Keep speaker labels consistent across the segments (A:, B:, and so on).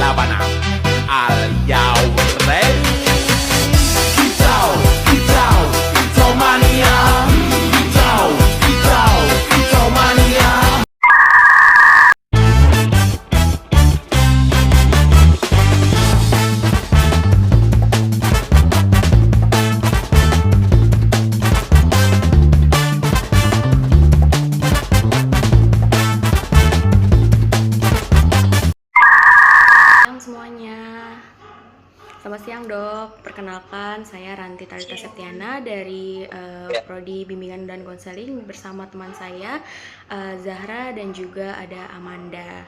A: Sabana. Are y'all ready? Kicau, kicau, kicau mania. Kicau, kicau, kicau mania.
B: Semuanya, selamat siang dok. Perkenalkan, saya Ranti Talita Septiana dari Prodi Bimbingan dan Konseling bersama teman saya Zahra dan juga ada Amanda.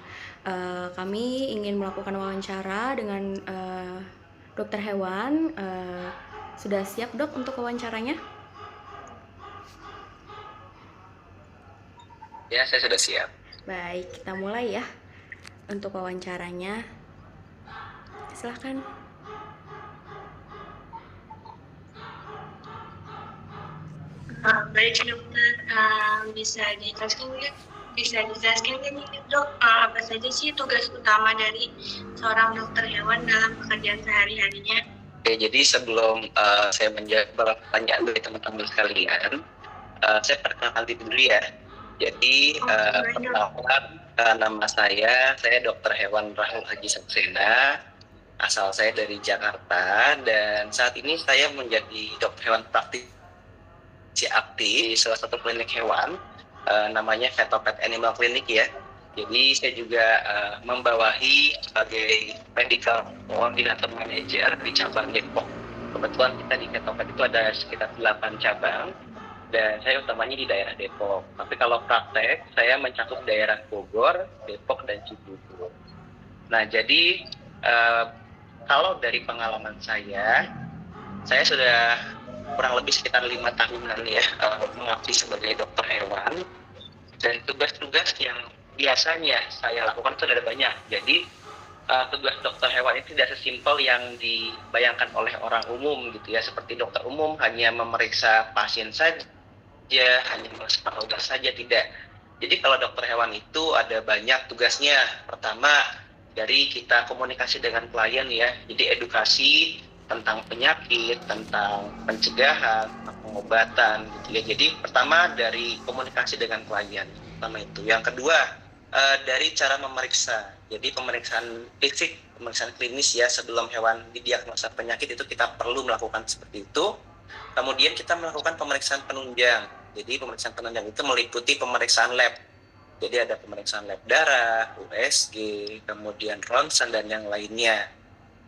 B: Kami ingin melakukan wawancara dengan dokter hewan. Sudah siap dok untuk wawancaranya?
C: Ya, saya sudah siap.
B: Baik, kita mulai ya untuk wawancaranya. Silahkan.
D: Baik dokter, bisa dijelaskan kan ini dok, apa saja sih tugas utama dari seorang dokter hewan dalam pekerjaan sehari-harinya?
C: Oke, jadi sebelum saya menjawab beberapa pertanyaan dari teman-teman sekalian, saya perkenalkan diri dulu ya. Jadi perkenalkan, nama saya Dokter Hewan Rahul Haji Saksena. Asal saya dari Jakarta dan saat ini saya menjadi dokter hewan praktisi aktif di salah satu klinik hewan, namanya Vetopet Animal Clinic ya. Jadi saya juga membawahi sebagai medical coordinator manager di cabang Depok. Kebetulan kita di Vetopet itu ada sekitar 8 cabang dan saya utamanya di daerah Depok. Tapi kalau praktek saya mencakup daerah Bogor, Depok dan Cibubur. Nah jadi kalau dari pengalaman saya sudah kurang lebih sekitar 5 tahunan ya mengabdi sebagai dokter hewan, dan tugas-tugas yang biasanya saya lakukan itu ada banyak. Jadi tugas dokter hewan itu tidak sesimpel yang dibayangkan oleh orang umum gitu ya, seperti dokter umum hanya memeriksa pasien saja, hanya memeriksa obat saja, tidak. Jadi kalau dokter hewan itu ada banyak tugasnya. Pertama, dari kita komunikasi dengan klien ya, jadi edukasi tentang penyakit, tentang pencegahan, pengobatan gitu ya. Jadi pertama dari komunikasi dengan klien, pertama itu. Yang kedua dari cara memeriksa, jadi pemeriksaan fisik, pemeriksaan klinis ya, sebelum hewan didiagnosa penyakit itu kita perlu melakukan seperti itu. Kemudian kita melakukan pemeriksaan penunjang, jadi pemeriksaan penunjang itu meliputi pemeriksaan lab. Jadi ada pemeriksaan lab darah, USG, kemudian ronsen dan yang lainnya.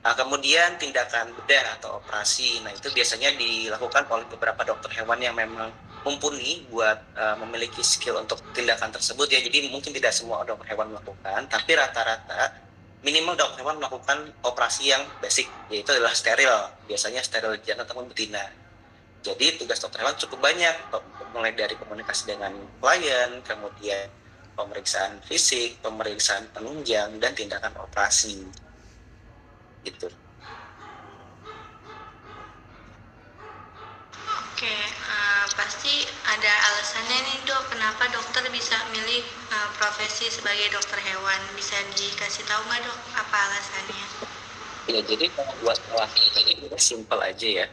C: Kemudian tindakan bedah atau operasi, nah itu biasanya dilakukan oleh beberapa dokter hewan yang memang mumpuni buat memiliki skill untuk tindakan tersebut ya. Jadi mungkin tidak semua dokter hewan melakukan, tapi rata-rata minimal dokter hewan melakukan operasi yang basic, yaitu adalah steril, biasanya steril jantan ataupun betina. Jadi tugas dokter hewan cukup banyak, mulai dari komunikasi dengan klien, kemudian pemeriksaan fisik, pemeriksaan penunjang, dan tindakan operasi. Gitu.
D: Oke, pasti ada alasannya nih dok, kenapa dokter bisa milih profesi sebagai dokter hewan. Bisa dikasih tahu nggak dok, apa alasannya?
C: Ya, jadi kalau buat alasan itu simpel aja ya.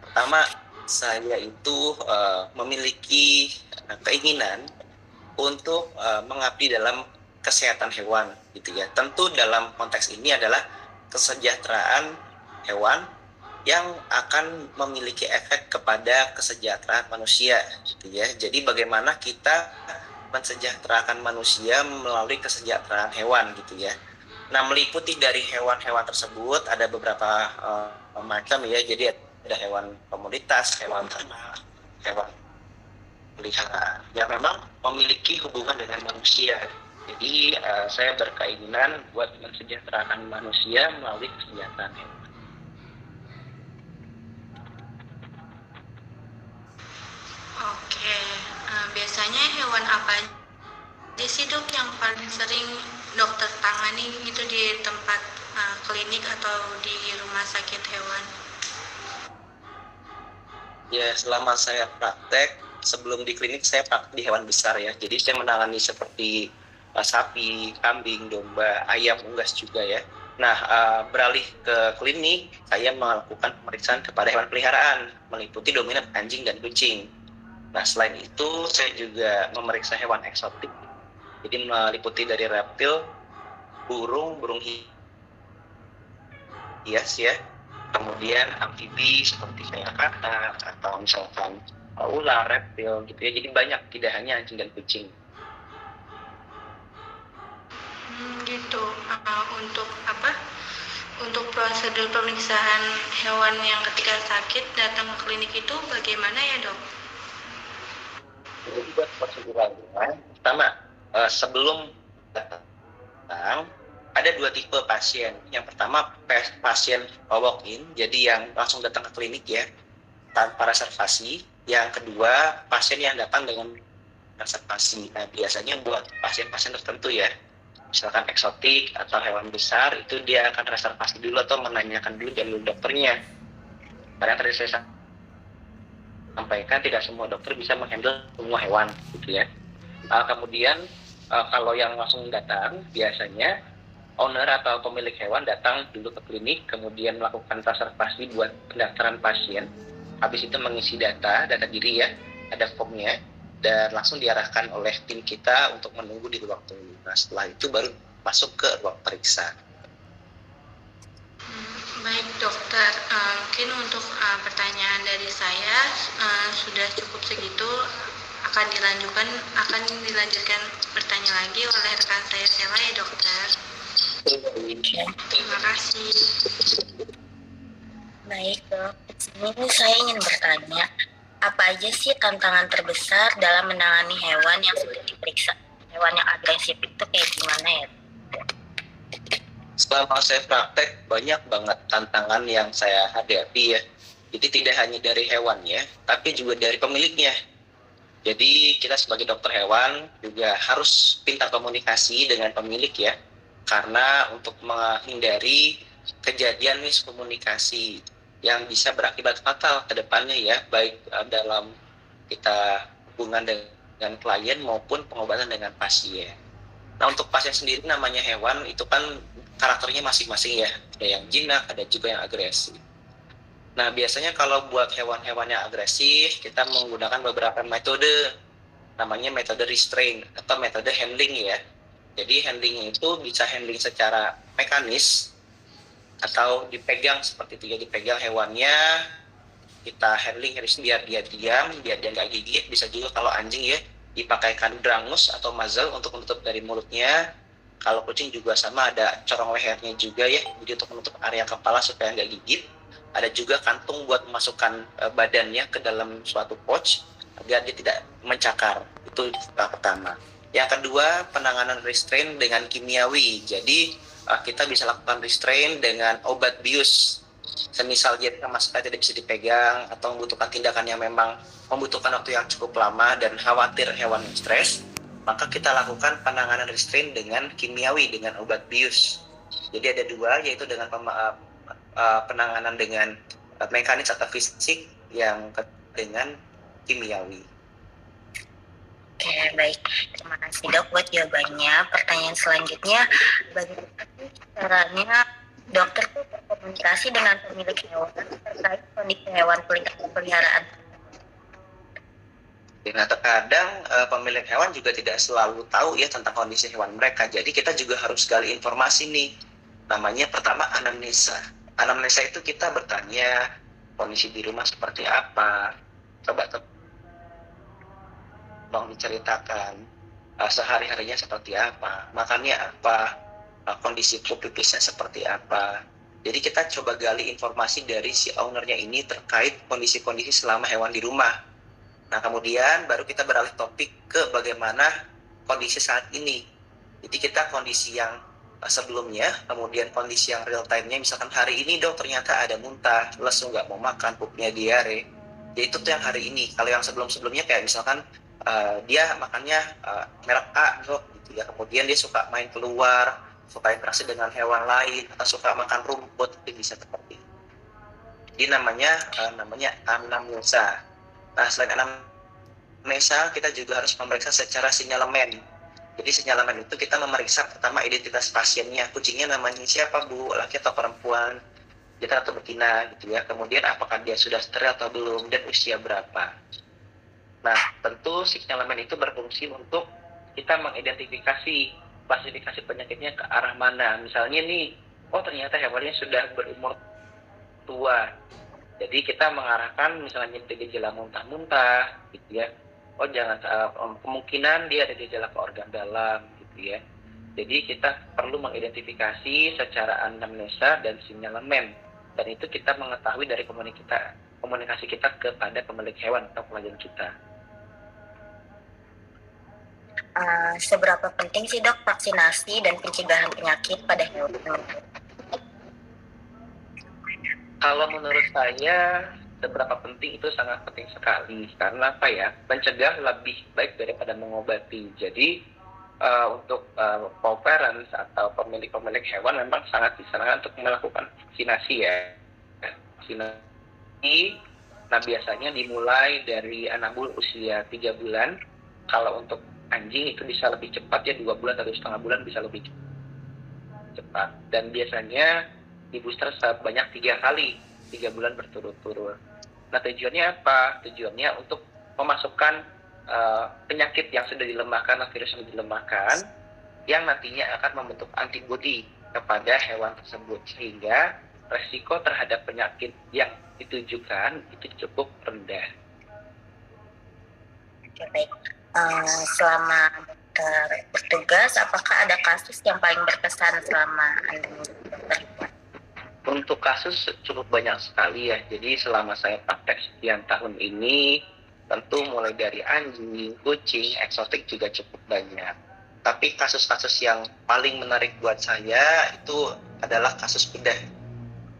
C: Pertama, saya itu memiliki keinginan untuk mengabdi dalam kesehatan hewan gitu ya. Tentu dalam konteks ini adalah kesejahteraan hewan yang akan memiliki efek kepada kesejahteraan manusia gitu ya. Jadi bagaimana kita mensejahterakan manusia melalui kesejahteraan hewan gitu ya. Nah, meliputi dari hewan-hewan tersebut ada beberapa macam ya. Jadi ada hewan komoditas, hewan ternak, hewan peliharaan yang memang memiliki hubungan dengan manusia. Jadi saya berkeinginan buat mensejahterakan manusia melalui kesejahteraan hewan.
D: Oke, biasanya hewan apa aja sih dok yang paling sering dokter tangani gitu di tempat klinik atau di rumah sakit hewan?
C: Ya, selama saya praktek, sebelum di klinik saya praktek di hewan besar ya. Jadi saya menangani seperti sapi, kambing, domba, ayam, unggas juga ya. Nah, beralih ke klinik, saya melakukan pemeriksaan kepada hewan peliharaan, meliputi dominan anjing dan kucing. Nah, selain itu, saya juga memeriksa hewan eksotik, jadi meliputi dari reptil, burung hias ya, kemudian amfibi seperti kayak katak, atau misalkan ular, reptil gitu ya, jadi banyak, tidak hanya anjing dan kucing.
D: Gitu. Untuk apa? Untuk prosedur pemeriksaan hewan yang ketika sakit datang ke klinik itu bagaimana ya dok?
C: Jadi buat prosedural pertama, sebelum datang ada dua tipe pasien. Yang pertama pasien walk-in, jadi yang langsung datang ke klinik ya tanpa reservasi. Yang kedua pasien yang datang dengan reservasi. Nah, biasanya buat pasien-pasien tertentu ya, misalkan eksotik atau hewan besar, itu dia akan reservasi dulu atau menanyakan dulu jalur dokternya. Karena tadi saya sampaikan tidak semua dokter bisa menghandle semua hewan gitu ya. Kemudian kalau yang langsung datang, biasanya owner atau pemilik hewan datang dulu ke klinik, kemudian melakukan reservasi buat pendaftaran pasien. Habis itu mengisi data diri ya, ada formnya, dan langsung diarahkan oleh tim kita untuk menunggu di ruang tunggu. Nah, setelah itu baru masuk ke ruang periksa.
D: Baik dokter, mungkin untuk pertanyaan dari saya sudah cukup segitu. Akan dilanjutkan bertanya lagi oleh rekan saya Sela ya dokter. Terima kasih.
E: Baik dok, ini saya ingin bertanya, apa aja sih tantangan terbesar dalam menangani hewan yang sudah diperiksa? Hewan yang agresif itu kayak gimana ya?
C: Selama saya praktek, banyak banget tantangan yang saya hadapi ya. Jadi tidak hanya dari hewan ya, tapi juga dari pemiliknya. Jadi kita sebagai dokter hewan juga harus pintar komunikasi dengan pemilik ya. Karena untuk menghindari kejadian miskomunikasi yang bisa berakibat fatal ke depannya ya, baik dalam kita hubungan dengan klien maupun pengobatan dengan pasien. Nah, untuk pasien sendiri namanya hewan itu kan karakternya masing-masing ya. Ada yang jinak, ada juga yang agresif. Nah, biasanya kalau buat hewan-hewan yang agresif, kita menggunakan beberapa metode. Namanya metode restraint atau metode handling ya. Jadi handling itu bisa handling secara mekanis atau dipegang seperti itu ya, dipegang hewannya, kita handling biar dia diam, biar dia nggak gigit. Bisa juga kalau anjing ya, dipakaikan brangus atau muzzle untuk menutup dari mulutnya. Kalau kucing juga sama, ada corong lehernya juga ya, jadi untuk menutup area kepala supaya nggak gigit. Ada juga kantung buat memasukkan badannya ke dalam suatu pouch agar dia tidak mencakar. Itu pertama. Yang kedua, penanganan restraint dengan kimiawi. Jadi kita bisa lakukan restraint dengan obat bius. Semisal dia sama sekali tidak bisa dipegang atau membutuhkan tindakan yang memang membutuhkan waktu yang cukup lama dan khawatir hewan stres, maka kita lakukan penanganan restraint dengan kimiawi, dengan obat bius. Jadi ada dua, yaitu dengan penanganan dengan mekanis atau fisik, yang dengan kimiawi.
E: Oke, baik. Terima kasih dok buat jawabannya. Pertanyaan selanjutnya, bagaimana caranya dokter berkomunikasi dengan pemilik hewan terkait kondisi hewan peliharaan?
C: Nah, terkadang pemilik hewan juga tidak selalu tahu ya tentang kondisi hewan mereka. Jadi kita juga harus gali informasi nih. Namanya pertama anamnesa. Anamnesa itu kita bertanya kondisi di rumah seperti apa. Coba tolong diceritakan sehari-harinya seperti apa, makannya apa, kondisi pipisnya seperti apa. Jadi kita coba gali informasi dari si ownernya ini terkait kondisi-kondisi selama hewan di rumah. Nah, kemudian baru kita beralih topik ke bagaimana kondisi saat ini. Jadi kita kondisi yang sebelumnya, kemudian kondisi yang real time-nya, misalkan hari ini dok ternyata ada muntah, lesu, nggak mau makan, pupnya diare. Jadi itu tuh yang hari ini. Kalau yang sebelum-sebelumnya kayak misalkan dia makannya merek A dok, gitu ya. Kemudian dia suka main keluar, suka interaksi dengan hewan lain, atau suka makan rumput, itu bisa seperti itu. Jadi namanya anamnesa. Nah, selain anamnesa, kita juga harus memeriksa secara sinyalemen. Jadi sinyalemen itu kita memeriksa pertama identitas pasiennya, kucingnya namanya siapa Bu, laki atau perempuan, jantan atau betina gitu ya. Kemudian apakah dia sudah steril atau belum dan usia berapa. Nah, tentu sinyalemen itu berfungsi untuk kita mengidentifikasi klasifikasi penyakitnya ke arah mana. Misalnya nih, oh ternyata hewannya sudah berumur tua. Jadi kita mengarahkan misalnya ada gejala muntah-muntah gitu ya. Oh jangan kemungkinan dia ada gejala ke organ dalam gitu ya. Jadi kita perlu mengidentifikasi secara anamnesa dan sinyalemen. Dan itu kita mengetahui dari komunikasi kita kepada pemilik hewan atau pelayan kita.
E: Seberapa penting sih dok vaksinasi dan pencegahan penyakit pada hewan?
C: Kalau menurut saya seberapa penting itu sangat penting sekali, karena apa ya, mencegah lebih baik daripada mengobati. Jadi untuk parents atau pemilik hewan memang sangat disarankan untuk melakukan vaksinasi ya. Vaksinasi, nah biasanya dimulai dari anak bulu usia 3 bulan. Kalau untuk anjing itu bisa lebih cepat ya, 2 bulan atau 1,5 bulan bisa lebih cepat. Dan biasanya di booster sebanyak 3 kali, 3 bulan berturut-turut. Nah tujuannya apa? Tujuannya untuk memasukkan penyakit yang sudah dilemahkan, virus yang dilemahkan, yang nantinya akan membentuk antibodi kepada hewan tersebut, sehingga resiko terhadap penyakit yang ditujukan itu cukup rendah.
E: Oke, baik. Selama dokter bertugas, apakah ada kasus yang paling berkesan selama Anda menjadi dokter hewan?
C: Untuk kasus cukup banyak sekali ya. Jadi selama saya praktek sekian tahun ini, tentu mulai dari anjing, kucing, eksotik juga cukup banyak. Tapi kasus-kasus yang paling menarik buat saya itu adalah kasus bedah.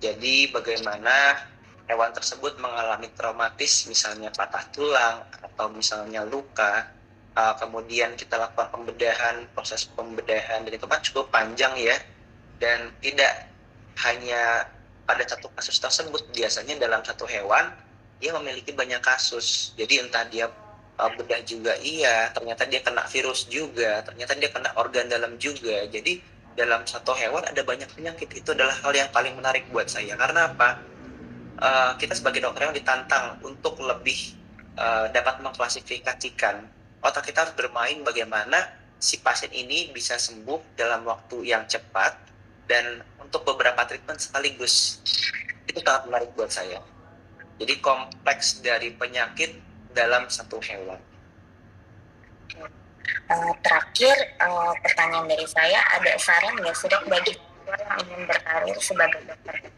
C: Jadi bagaimana hewan tersebut mengalami traumatis, misalnya patah tulang atau misalnya luka. Kemudian kita lakukan pembedahan, proses pembedahan, dan itu kan cukup panjang ya. Dan tidak hanya pada satu kasus tersebut, biasanya dalam satu hewan dia memiliki banyak kasus. Jadi entah dia bedah juga iya, ternyata dia kena virus juga, ternyata dia kena organ dalam juga. Jadi dalam satu hewan ada banyak penyakit. Itu adalah hal yang paling menarik buat saya. Karena apa? Kita sebagai dokter hewan ditantang untuk lebih dapat mengklasifikasikan. Otak kita harus bermain bagaimana si pasien ini bisa sembuh dalam waktu yang cepat dan untuk beberapa treatment sekaligus. Itu sangat menarik buat saya. Jadi kompleks dari penyakit dalam satu hewan.
E: Terakhir, pertanyaan dari saya, ada saran nggak sih dok bagi yang ingin berkarir sebagai dokter?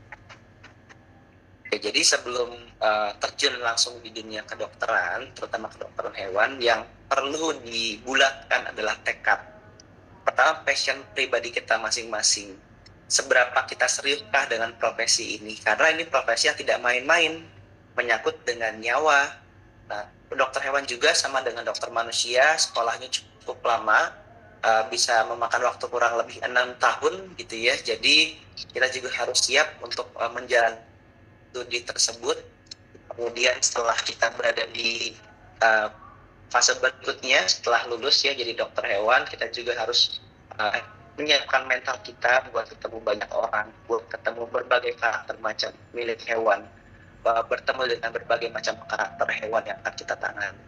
C: Jadi sebelum terjun langsung di dunia kedokteran, terutama kedokteran hewan, yang perlu dibulatkan adalah tekad. Pertama, passion pribadi kita masing-masing. Seberapa kita seriuskah dengan profesi ini? Karena ini profesi yang tidak main-main, menyangkut dengan nyawa. Nah, dokter hewan juga sama dengan dokter manusia, sekolahnya cukup lama, bisa memakan waktu kurang lebih 6 tahun gitu ya. Jadi kita juga harus siap untuk menjalani studi tersebut. Kemudian setelah kita berada di fase berikutnya, setelah lulus ya jadi dokter hewan, kita juga harus menyiapkan mental kita buat ketemu banyak orang, buat ketemu berbagai karakter macam milik hewan, bertemu dengan berbagai macam karakter hewan yang akan kita tangani.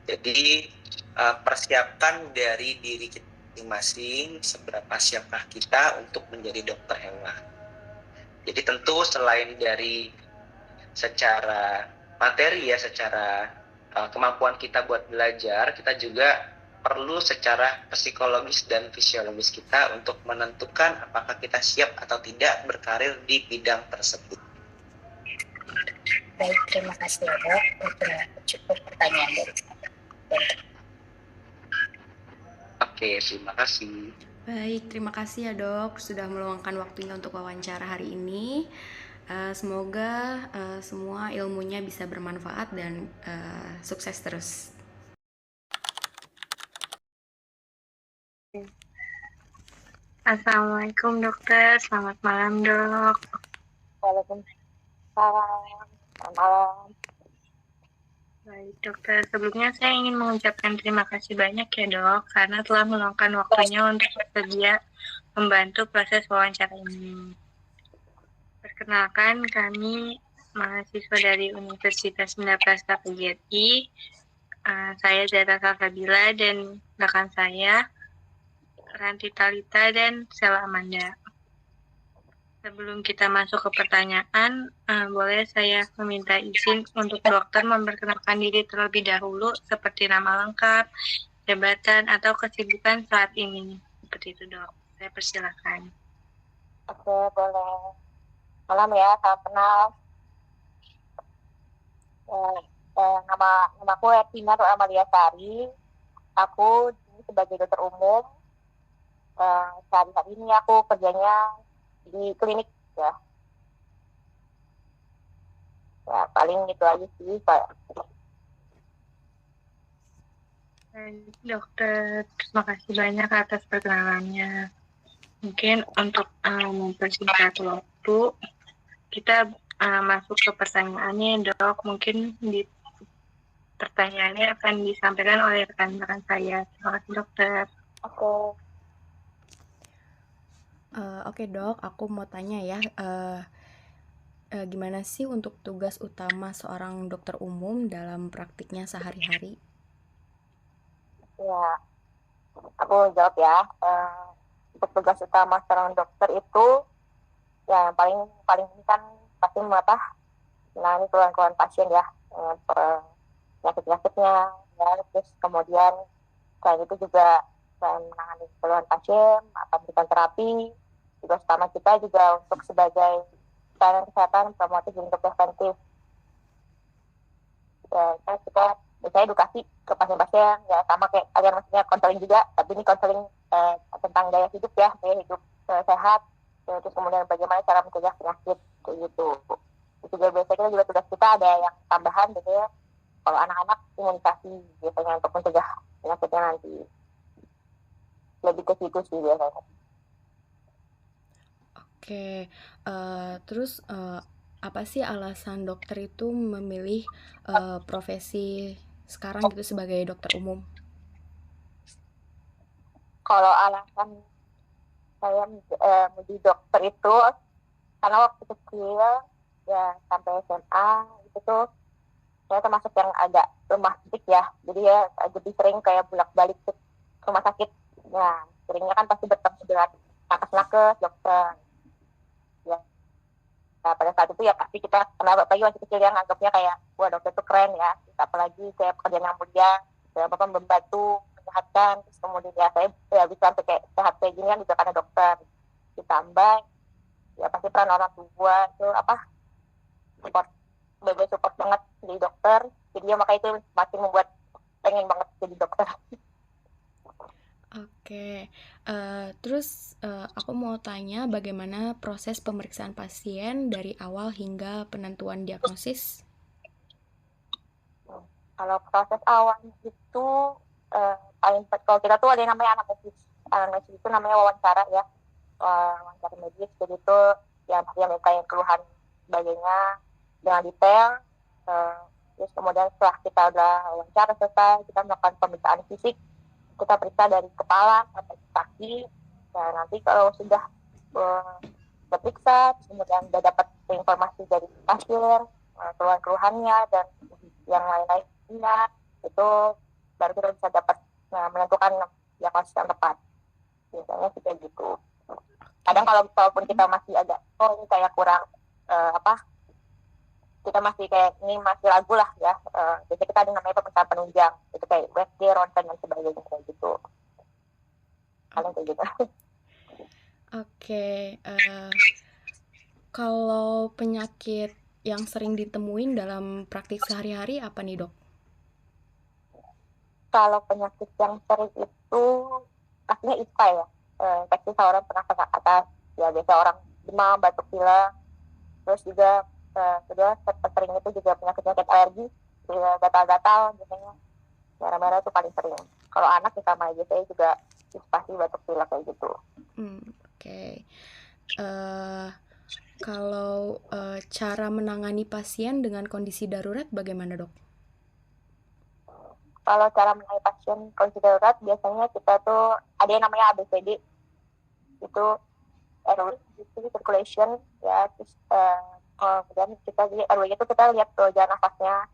C: Jadi persiapkan dari diri kita masing-masing, seberapa siapkah kita untuk menjadi dokter hewan. Jadi tentu selain dari secara materi ya, secara kemampuan kita buat belajar, kita juga perlu secara psikologis dan fisiologis kita untuk menentukan apakah kita siap atau tidak berkarir di bidang tersebut.
E: Baik, terima kasih dok. Cukup pertanyaan dari saya.
C: Oke, terima kasih.
B: Baik, terima kasih ya dok sudah meluangkan waktunya untuk wawancara hari ini. Semoga semua ilmunya bisa bermanfaat dan sukses terus.
F: Assalamualaikum dokter, selamat malam dok.
E: Waalaikumsalam, selamat malam.
F: Baik, dokter. Sebelumnya saya ingin mengucapkan terima kasih banyak ya dok, karena telah meluangkan waktunya untuk bersedia membantu proses wawancara ini. Perkenalkan, kami mahasiswa dari Universitas Sunda Prasta PGRI. Saya Zara Salsabila dan rekan saya Ranti Talita dan Sela Amanda. Sebelum kita masuk ke pertanyaan, boleh saya meminta izin untuk dokter memperkenalkan diri terlebih dahulu seperti nama lengkap, jabatan, atau kesibukan saat ini. Seperti itu dok, saya persilakan.
E: Oke, boleh. Malam ya, salam kenal. Nama aku Etina Amalia Sari. Aku sebagai dokter umum. Saat ini aku kerjanya di klinik ya. Ya paling itu aja sih Pak.
F: Dokter, terima kasih banyak atas perkenalannya. Mungkin untuk mempersingkat waktu, kita masuk ke pertanyaannya dok. Mungkin di pertanyaannya akan disampaikan oleh rekan-rekan saya. Terima kasih dokter.
B: Oke dok, aku mau tanya ya, gimana sih untuk tugas utama seorang dokter umum dalam praktiknya sehari-hari?
E: Ya, aku jawab ya. Untuk tugas utama seorang dokter itu ya yang paling ini kan pasti menangani keluhan-keluhan pasien ya, penyakit-penyakitnya ya. Terus kemudian selain itu juga selain menangani keluhan pasien, akan memberikan terapi. Tugas utama kita juga untuk sebagai pelayanan kesehatan promotif untuk preventif. Ya, kita biasanya edukasi ke pasien-pasien ya, sama kayak kalian maksudnya konseling juga, tapi ini konseling tentang gaya hidup ya, gaya hidup sehat, terus kemudian bagaimana cara mencegah penyakit kayak gitu. Itu juga biasanya kita juga tugas kita ada yang tambahan gitu ya, kalau anak-anak imunisasi biasanya untuk mencegah penyakitnya nanti, lebih ke situ sih biasanya.
B: Oke, terus apa sih alasan dokter itu memilih profesi sekarang gitu sebagai dokter umum?
E: Kalau alasan saya menjadi dokter itu karena waktu kecil ya sampai SMA itu tuh saya termasuk yang agak lemah fisik ya, jadi ya lebih sering kayak bolak-balik ke rumah sakit. Nah seringnya kan pasti bertemu dengan nakes-nakes dokter ya. Nah pada saat itu ya pasti kita kenapa apalagi masih kecil yang anggapnya kayak wah dokter itu keren ya, apalagi kayak pekerjaan yang mulia, saya apa membantu menyehatkan. Terus kemudian ya saya ya bisa sampai kayak sehat kayak gini kan juga karena dokter. Ditambah ya pasti peran orang tua itu support, bener support banget jadi dokter. Jadi ya makanya itu makin membuat pengen banget jadi dokter.
B: Oke, terus aku mau tanya bagaimana proses pemeriksaan pasien dari awal hingga penentuan diagnosis?
E: Kalau proses awalnya itu kalau kita tuh ada yang namanya anamnesis itu namanya wawancara ya, wawancara medis. Jadi itu yang mereka yang keluhan sebagainya dengan detail. Terus kemudian setelah kita udah wawancara selesai, kita melakukan pemeriksaan fisik. Kita periksa dari kepala sampai kaki. Dan nanti kalau sudah periksa, kemudian sudah dapat informasi dari pasien, keluhan-keluhannya dan yang lain-lainnya, itu baru kita bisa dapat menentukan diagnosis yang tepat. Biasanya sih kayak gitu. Kadang kalaupun kita masih agak ini kayak kurang kita masih kayak ini masih ragu lah ya, biasanya kita ada namanya pemeriksaan penunjang, itu kayak USG, ronsen dan sebagainya kayak gitu. Kalian kayak gitu.
B: Oke, kalau penyakit yang sering ditemuin dalam praktik sehari-hari apa nih dok?
E: Kalau penyakit yang sering itu pastinya ISPA ya, infeksi saluran pernafasan atas ya, biasa orang demam, batuk pilek. Terus juga kedua sering itu juga penyakit alergi, gatal-gatal biasanya, merah-merah itu paling sering. Kalau anak kita sama aja saya juga pasti batuk pilek kayak gitu.
B: Oke. Kalau cara menangani pasien dengan kondisi darurat bagaimana dok?
E: Kalau cara menangani pasien kondisi darurat biasanya kita tuh ada yang namanya ABCD, itu airway circulation ya, terus kemudian kita di airway itu kita lihat tuh jalan nafasnya,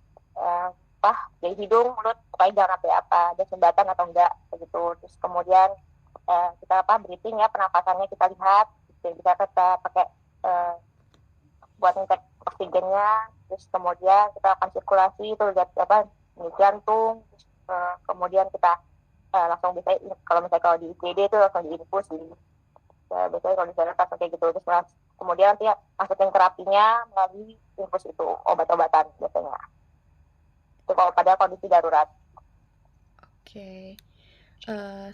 E: dari hidung, mulut, pokoknya jangan sampai ada sumbatan atau enggak begitu. Terus kemudian kita breathing ya, pernapasannya kita lihat, kita pakai buat ngecek oksigennya. Terus kemudian kita akan sirkulasi itu lihat ini jantung. Terus, kemudian kita langsung biasanya kalau di IGD itu langsung diinfus biasanya kalau di sana langsung kayak gitu. Terus kemudian nanti masukin terapinya melalui infus itu, obat-obatan biasanya. Itu kalau pada kondisi darurat.
B: Oke.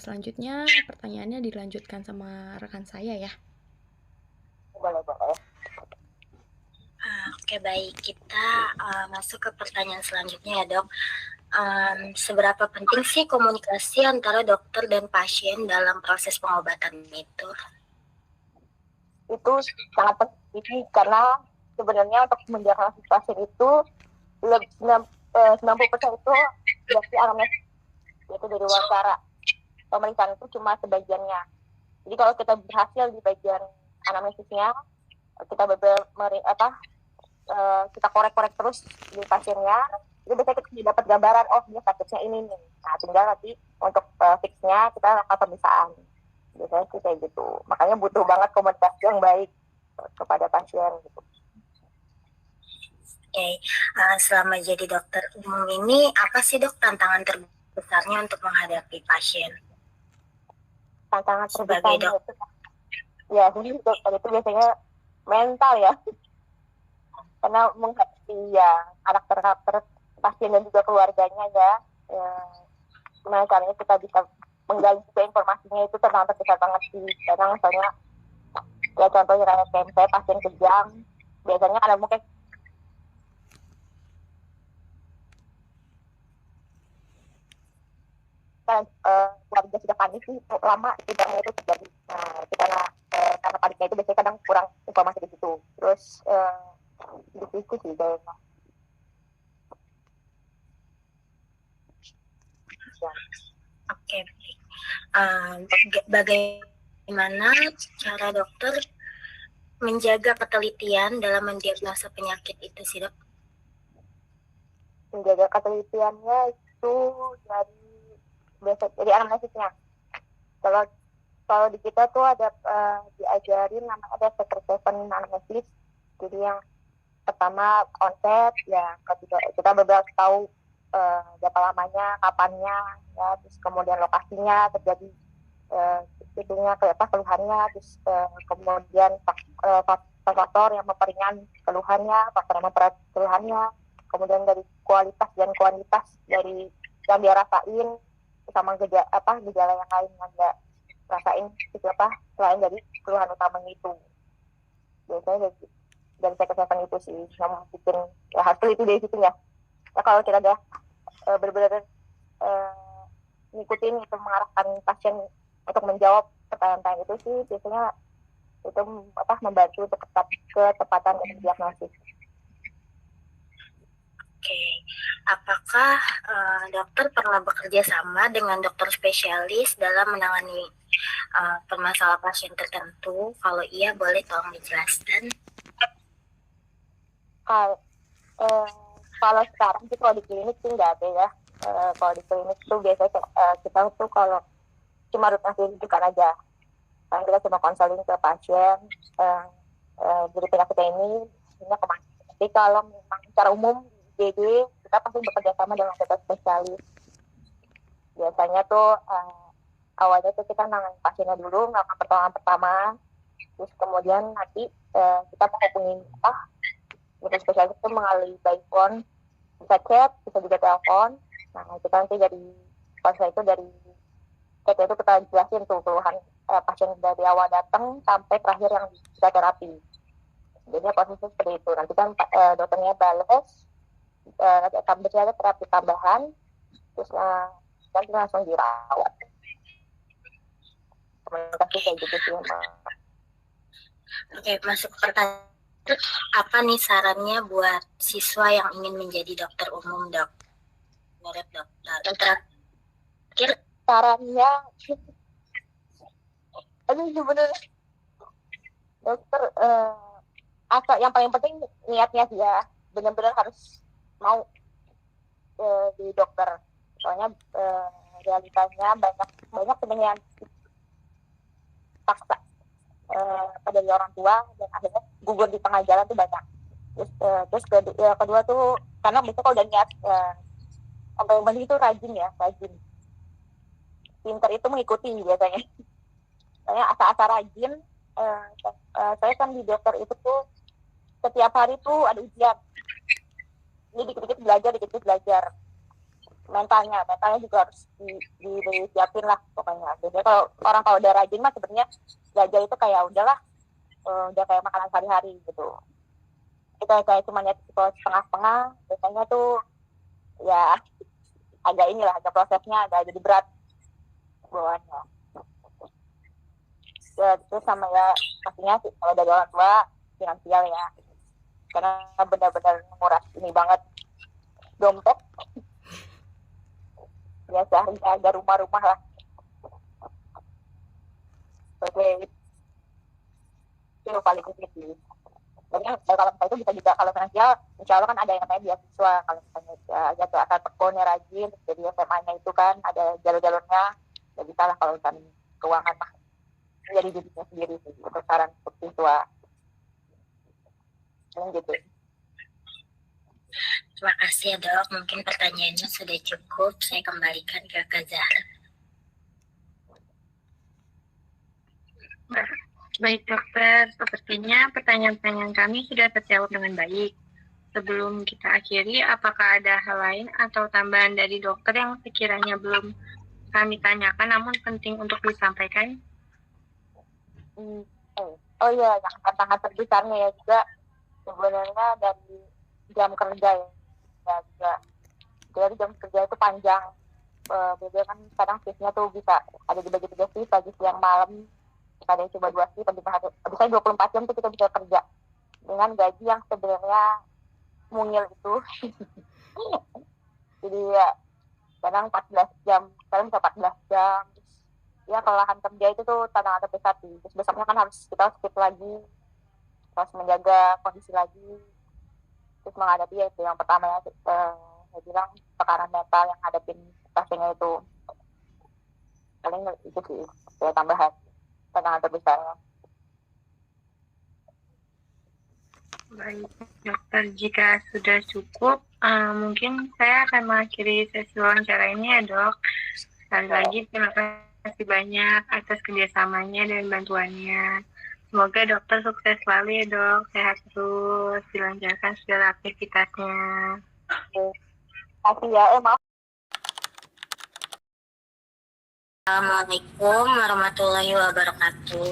B: Selanjutnya pertanyaannya dilanjutkan sama rekan saya ya.
E: Boleh. Oke, baik. Kita masuk ke pertanyaan selanjutnya ya, Dok. Seberapa penting sih komunikasi antara dokter dan pasien dalam proses pengobatan itu? Itu sangat penting karena sebenarnya untuk mendiagnosis pasien itu 90% itu dari anamnesis, yaitu dari wawancara. Pemeriksaan itu cuma sebagiannya. Jadi kalau kita berhasil di bagian anamnesisnya, kita kita korek-korek terus di pasiennya, itu biasanya kita dapat gambaran, dia sakitnya ini nih. Nah, tinggal nanti untuk fixnya kita lakukan pemeriksaan. Biasanya sih kayak gitu. Makanya butuh banget komunikasi yang baik kepada pasien gitu. Oke, selama jadi dokter umum ini apa sih, Dok, tantangan terbesarnya untuk menghadapi pasien? Tantangan terbesarnya itu ya, jadi dokter itu biasanya mental ya. Karena menghadapi karakter pasien dan juga keluarganya ya. Gimana caranya kita bisa menggali juga informasinya, itu tantangan terbesar banget sih. Karena misalnya ya contohnya kayak saya pasien kejang, biasanya ada mungkin keluarga sudah panik sih, lama sidangnya itu terjadi. Karena paniknya itu biasanya kadang kurang informasi di situ. Terus itu sih kayaknya. Oke, bagaimana cara dokter menjaga ketelitian dalam mendiagnosa penyakit itu sih, Dok? Menjaga ketelitiannya itu dari anamnesisnya. Kalau di kita tuh ada diajarin namanya ada seven anamnesis. Jadi yang pertama konsep, ya kedua kita beberapa tahu berapa lamanya, kapannya, ya, terus kemudian lokasinya terjadi keluhannya, terus kemudian faktor yang memperingan keluhannya, faktor yang mempererat keluhannya, kemudian dari kualitas dan kuantitas dari yang dia rasain, sama gejala yang lain yang dia rasain selain dari keluhan utamanya itu. Biasanya dari kesehatan itu sih yang bikin hasil itu dari situ ya. Kalau kita udah benar-benar ngikutin itu, mengarahkan pasien untuk menjawab pertanyaan-pertanyaan itu sih, biasanya itu membantu untuk ketepatan diagnosis. Oke, apakah dokter pernah bekerja sama dengan dokter spesialis dalam menangani permasalahan pasien tertentu? Kalau iya, boleh tolong dijelaskan. Kalau sekarang sih kalau di klinik sih nggak ada ya. Kalau di klinik tuh biasanya kita tuh kalau cuma rujukan aja. Kan kita cuma konseling ke pasien jadi penyakitnya ini kemana. Tapi kalau memang secara umum di IGD kita pasti bekerja sama dengan dokter spesialis. Biasanya tuh awalnya tuh kita nangani pasiennya dulu, melakukan pertolongan pertama, terus kemudian nanti kita menghubungi dokter spesialis itu melalui by phone, bisa chat, bisa juga telepon. Nah, kita nanti dari proses itu dari chat itu kita jelasin tuh keluhan pasien dari awal datang sampai terakhir yang bisa terapi. Jadi prosesnya seperti itu. Nanti kan dokternya bales, ada terapi tambahan, terus nanti langsung dirawat. Komunikasi kayak gitu sih. Oke, masuk ke pertanyaan. Apa nih sarannya buat siswa yang ingin menjadi dokter umum, Dok? menurut dokter. Dan terakhir sarannya, aduh sebenarnya dokter asal yang paling penting niatnya sih ya, benar-benar harus mau di dokter. Soalnya realitanya banyak sebenarnya paksa dari orang tua dan akhirnya gugur di tengah jalan tuh banyak. Terus kedua tuh karena biasanya kalau udah niat sampai yang penting itu rajin. Pinter itu mengikuti biasanya. Saya asa-asa rajin. Saya kan di dokter itu tuh setiap hari tuh ada ujian. Ini dikit-dikit belajar. Mentalnya juga harus disiapin lah pokoknya. Biasanya kalau udah rajin mah sebenarnya belajar itu kayak udahlah, udah kayak makanan sehari-hari gitu. Kita kayak cuma niat setengah-setengah, biasanya tuh ya agak prosesnya agak jadi berat bawaannya. Ya, itu sama ya pastinya sih kalau dari orang tua finansial ya, karena benar-benar menguras ini banget dompet. Biasa ada rumah-rumah lah. Oke, itu paling kecil sih. Makanya kalau misalnya itu bisa juga kalau finansial, insya Allah kan ada yang namanya beasiswa. Kalau misalnya ya asal tekunnya rajin, jadi SMA-nya itu kan ada jalur-jalurnya, ya bisa lah kalau kan keuangan mah jadi dirinya sendiri sih. Untuk saran untuk siswa, gitu. Terima kasih ya dok, mungkin pertanyaannya sudah cukup, saya kembalikan ke Kak Zahra.
F: Baik dokter, sepertinya pertanyaan-pertanyaan kami sudah terjawab dengan baik. Sebelum kita akhiri, apakah ada hal lain atau tambahan dari dokter yang sekiranya belum kami tanyakan namun penting untuk disampaikan?
E: Oh iya, yang tantangan terbesarnya ya juga sebenarnya dari jam kerja ya juga. Dari jam kerja itu panjang. Biasanya kan kadang shiftnya tuh bisa ada dibagi 3 shift, pagi siang malam. Ada yang coba 2 shift, bisa 24 jam tuh kita bisa kerja dengan gaji yang sebenarnya mungil itu. Jadi ya kadang 14 jam, kadang bisa 14 jam. Ya kelelahan kerja itu tuh tantangan terbesar sih. Terus besoknya kan harus kita shift lagi, harus menjaga kondisi lagi. Terus menghadapi ya itu yang pertama ya, saya bilang tekanan mental yang hadapin pasiennya itu. Paling itu sih saya tambahan tantangan terbesarnya.
F: Baik dokter, jika sudah cukup, mungkin saya akan mengakhiri sesi wawancara ini ya dok. Sekali lagi terima kasih banyak atas kerjasamanya dan bantuannya. Semoga dokter sukses selalu ya dok, sehat terus, dilancarkan segala aktivitasnya.
E: Terima kasih ya, maaf. Assalamualaikum warahmatullahi wabarakatuh.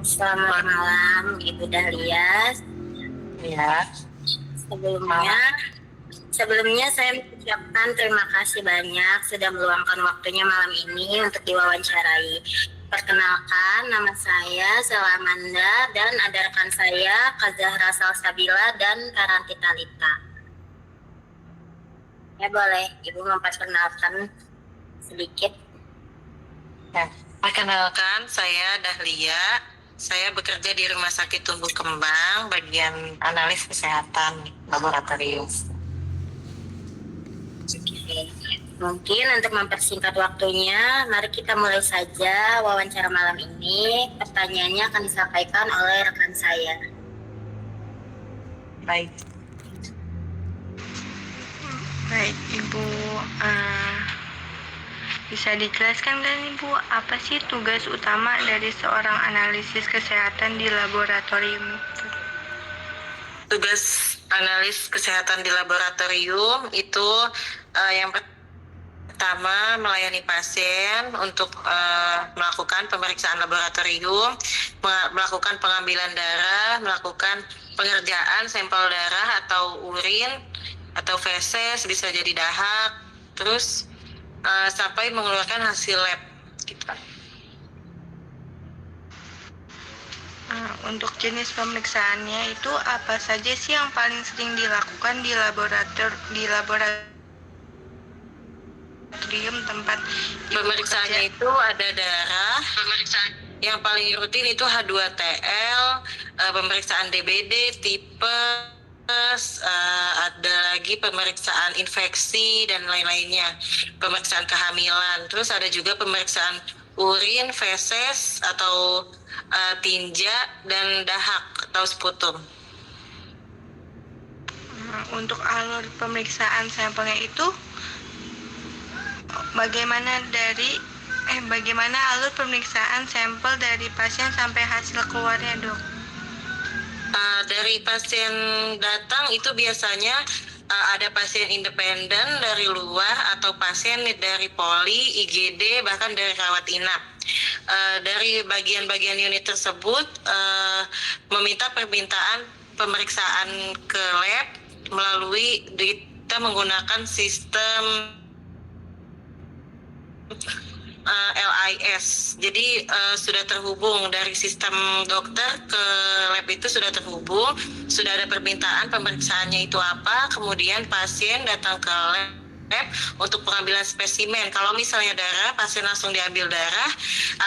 E: Selamat malam Ibu Dahlia. Ya. Sebelumnya saya mengucapkan terima kasih banyak sudah meluangkan waktunya malam ini untuk diwawancarai. Perkenalkan, nama saya Salamanda dan ada rekan saya Kak Zahra Salsabila dan Karanti Talita. Ya boleh Ibu memperkenalkan sedikit.
G: Ya, perkenalkan saya Dahlia. Saya bekerja di Rumah Sakit Tumbuh Kembang, bagian analis kesehatan laboratorium.
E: Oke. Mungkin untuk mempersingkat waktunya, mari kita mulai saja wawancara malam ini. Pertanyaannya akan disampaikan oleh rekan saya.
G: Baik.
F: Baik Ibu, bisa dijelaskan kan Ibu, apa sih tugas utama dari seorang analisis kesehatan di laboratorium?
G: Tugas analis kesehatan di laboratorium itu yang pertama melayani pasien untuk melakukan pemeriksaan laboratorium, melakukan pengambilan darah, melakukan pengerjaan sampel darah atau urin atau feses, bisa jadi dahak, terus sampai mengeluarkan hasil lab gitu.
F: Untuk jenis pemeriksaannya itu apa saja sih yang paling sering dilakukan di laboratorium
D: laboratorium tempat Ibu
G: Pemeriksaannya
D: bekerja?
G: itu ada darah, yang paling rutin itu H2TL, pemeriksaan DBD, tipes, ada lagi pemeriksaan infeksi dan lain-lainnya, pemeriksaan kehamilan. Terus ada juga pemeriksaan urin, feses atau tinja dan dahak atau sputum.
D: Untuk alur pemeriksaan sampelnya itu bagaimana alur pemeriksaan sampel dari pasien sampai hasil keluarnya, Dok?
G: Dari pasien datang itu biasanya ada pasien independen dari luar atau pasien dari poli, IGD, bahkan dari rawat inap. Dari bagian-bagian unit tersebut meminta permintaan pemeriksaan ke lab melalui kita menggunakan sistem LIS. Jadi sudah terhubung dari sistem dokter ke lab itu sudah terhubung, sudah ada permintaan pemeriksaannya itu apa, kemudian pasien datang ke lab untuk pengambilan spesimen. Kalau misalnya darah, pasien langsung diambil darah,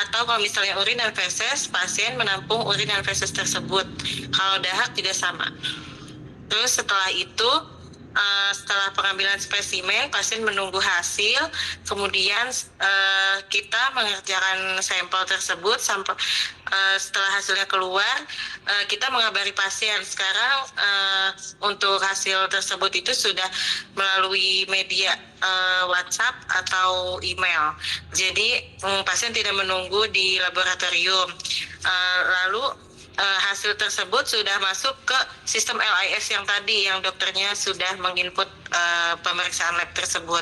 G: atau kalau misalnya urin dan feses, pasien menampung urin dan feses tersebut. Kalau dahak tidak sama. Terus setelah itu, setelah pengambilan spesimen, pasien menunggu hasil, kemudian kita mengerjakan sampel tersebut sampai setelah hasilnya keluar, kita mengabari pasien. Sekarang untuk hasil tersebut itu sudah melalui media WhatsApp atau email. Jadi pasien tidak menunggu di laboratorium. Lalu hasil tersebut sudah masuk ke sistem LIS yang tadi, yang dokternya sudah menginput pemeriksaan lab tersebut.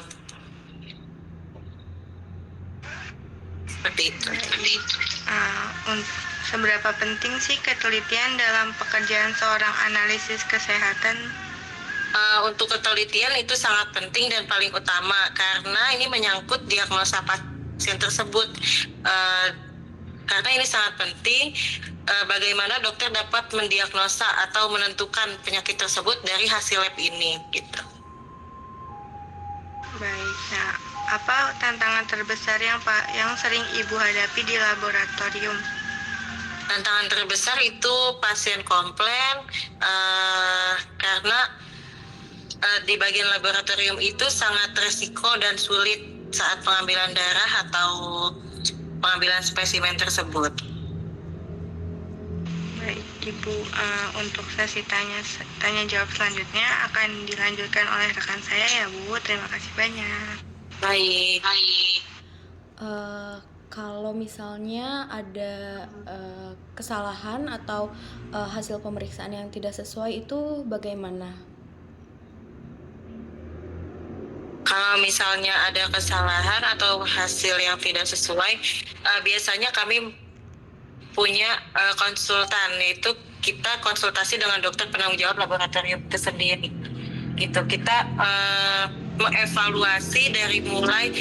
G: Seperti itu.
D: Seberapa penting sih ketelitian dalam pekerjaan seorang analisis kesehatan?
G: Untuk ketelitian itu sangat penting dan paling utama karena ini menyangkut diagnosa pasien tersebut. Karena ini sangat penting, bagaimana dokter dapat mendiagnosa atau menentukan penyakit tersebut dari hasil lab ini, gitu.
D: Baik, nah apa tantangan terbesar yang sering Ibu hadapi di laboratorium?
G: Tantangan terbesar itu pasien komplain karena di bagian laboratorium itu sangat resiko dan sulit saat pengambilan darah atau pengambilan spesimen tersebut.
D: Baik, Ibu, untuk sesi tanya jawab selanjutnya akan dilanjutkan oleh rekan saya ya, Bu. Terima kasih banyak.
G: Baik.
B: Kalau misalnya ada kesalahan atau hasil pemeriksaan yang tidak sesuai itu bagaimana?
G: Kalau misalnya ada kesalahan atau hasil yang tidak sesuai, biasanya kami punya konsultan, yaitu kita konsultasi dengan dokter penanggung jawab laboratorium itu sendiri. Gitu. Kita mengevaluasi dari mulai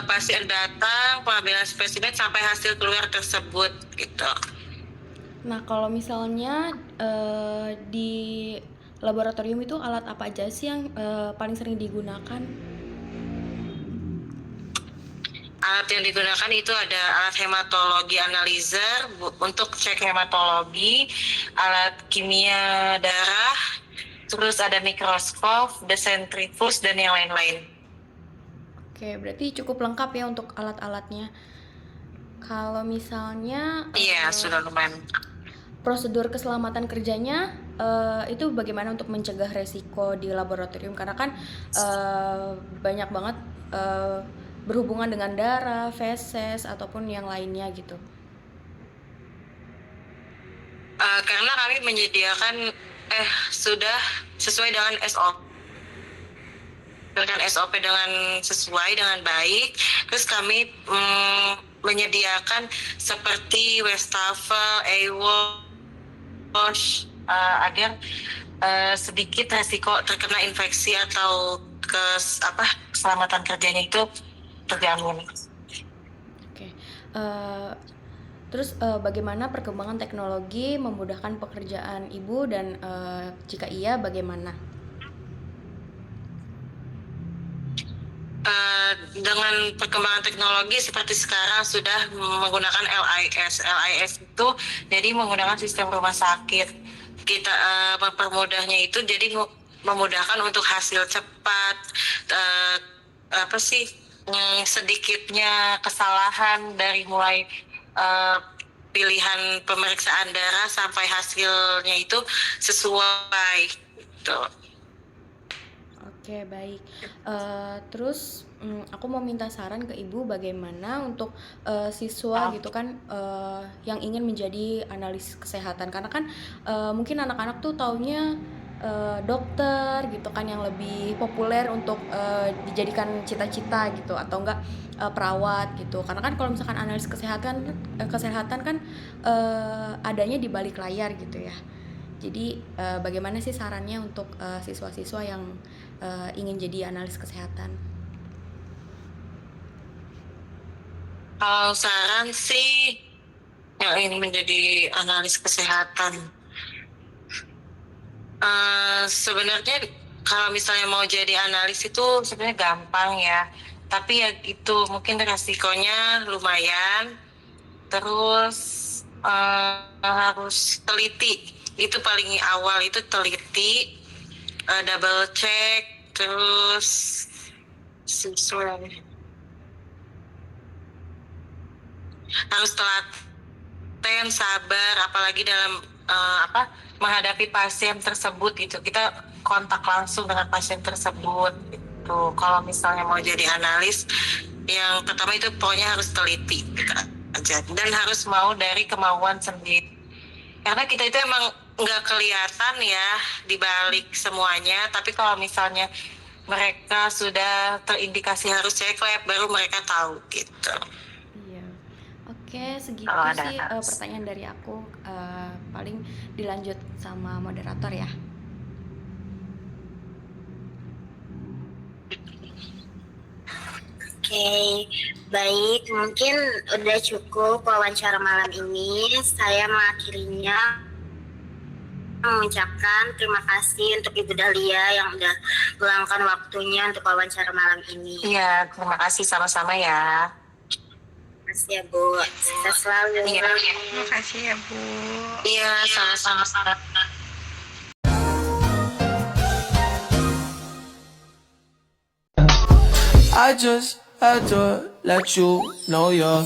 G: pasien datang, pengambilan spesimen sampai hasil keluar tersebut, gitu.
B: Nah, kalau misalnya di laboratorium itu alat apa aja sih yang paling sering digunakan?
G: Alat yang digunakan itu ada alat hematologi analyzer untuk cek hematologi, alat kimia darah, terus ada mikroskop, desentrifus, dan yang lain-lain.
B: Oke, berarti cukup lengkap ya untuk alat-alatnya. Kalau misalnya
G: Iya, sudah lumayan.
B: prosedur keselamatan kerjanya itu bagaimana untuk mencegah resiko di laboratorium? Karena kan banyak banget berhubungan dengan darah, feses, ataupun yang lainnya gitu.
G: Karena kami menyediakan sudah sesuai dengan SOP. Dengan SOP dengan sesuai dengan baik, terus kami menyediakan seperti wastafel, wash agar sedikit resiko terkena infeksi atau keselamatan kerjanya itu terjamin.
B: Oke. Terus bagaimana perkembangan teknologi memudahkan pekerjaan Ibu dan jika iya bagaimana?
G: dengan perkembangan teknologi seperti sekarang sudah menggunakan LIS. LIS itu jadi menggunakan sistem rumah sakit. Kita mempermudahnya itu jadi memudahkan untuk hasil cepat, sedikitnya kesalahan dari mulai pilihan pemeriksaan darah sampai hasilnya itu sesuai gitu.
B: Oke, baik. Terus aku mau minta saran ke Ibu bagaimana untuk siswa gitu kan yang ingin menjadi analis kesehatan, karena kan mungkin anak-anak tuh taunya dokter gitu kan yang lebih populer untuk dijadikan cita-cita gitu, atau enggak perawat gitu. Karena kan kalau misalkan analis kesehatan kan adanya di balik layar gitu ya. Jadi bagaimana sih sarannya untuk siswa-siswa yang ingin jadi analis kesehatan?
G: Kalau saran sih yang ingin menjadi analis kesehatan, sebenarnya kalau misalnya mau jadi analis itu sebenarnya gampang ya, tapi ya itu mungkin resikonya lumayan. Terus harus teliti, itu paling awal itu teliti, double check, terus sesuai, harus telaten, sabar, apalagi dalam menghadapi pasien tersebut gitu. Kita kontak langsung dengan pasien tersebut gitu. Kalau misalnya mau jadi analis, yang pertama itu pokoknya harus teliti gitu aja, dan harus mau dari kemauan sendiri. Karena kita itu emang nggak kelihatan ya di balik semuanya, tapi kalau misalnya mereka sudah terindikasi harus cek lab, baru mereka tahu gitu.
B: Iya. Oke, segitu
G: Kalau ada
B: sih pertanyaan dari aku. Paling dilanjut sama moderator ya.
E: Oke, baik. Mungkin udah cukup wawancara malam ini. Saya mengakhirinya mengucapkan terima kasih untuk Ibu Dahlia yang udah meluangkan waktunya untuk wawancara malam ini.
G: Iya, terima kasih sama-sama ya.
E: Terima kasih ya Bu. Sukses selalu.
G: Iya.
F: Terima kasih ya Bu.
G: Iya, sama-sama.
A: I just had to let you know you're